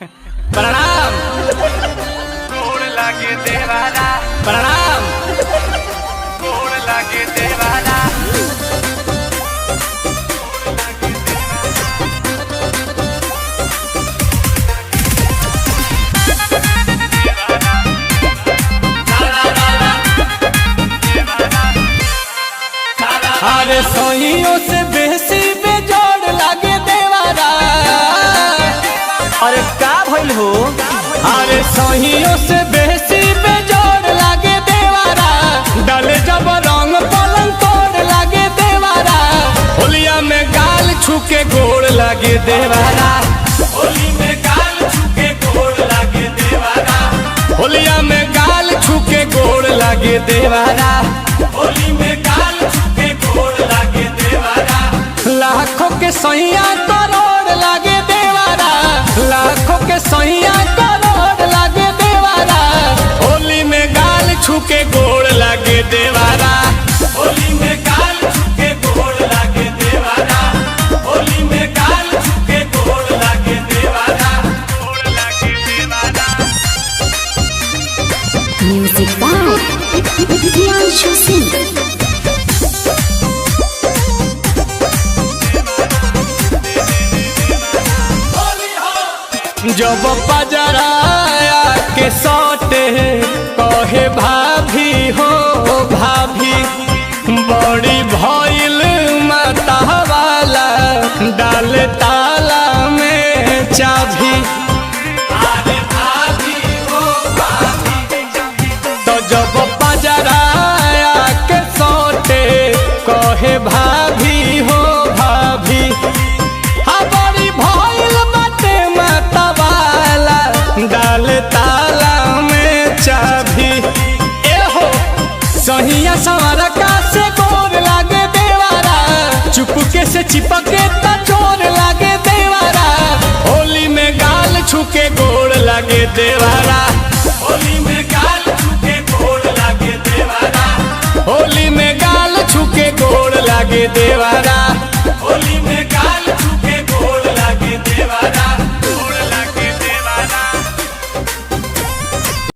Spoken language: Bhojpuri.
प्रणाम। गोड़ लागे देवाला, प्रणाम। गोड़ लागे देवाला। अरे सोहियों से बेसी बेजोड़ लागे देवारा। अरे का भइल हो? अरे सोहियों से बेसी बेजोड़ लागे देवारा। डाले जब रंग पलंग तोड़ लागे देवारा। होलिया में गाल छुके गोड़ लागे देवारा। होली में गाल छुके गोड़ लागे देवारा। होलिया में गाल छुके गोड़ लागे देवारा। होली में गाल छुके गोड़ लागे देवारा। लाखों के सैया करोड़ लागे देवारा। लाखों के सैया करोड़ लागे देवारा। होली में गाल छुके गोड़ लागे देवारा। होली में गाल छुके गोड़ लागे देवारा। होली में गाल छुके गोड़ लागे देवारा। गोड़ लागे देवाला, Music by Priyanshu Singh. जब पजराया के सौटे कहे भाभी हो भाभी। बड़ी भइल माता वाला डाल ताला में चाभी। अरे भाभी हो भाभी। तो जब पजराया के सौटे कहे भाभी हो भाभी। बड़ी भइल बाटे माता वाला डाल ताला में चाभी। एहो सहिया संवरका से गोर लागे देवारा। चुपके से चिपके त चोर लागे देवारा। होली में गाल छुके गोड़ लागे देवारा। होली में गाल छुके गोड़ लागे देवारा। होली में गाल छुके गोड़ लागे देवारा।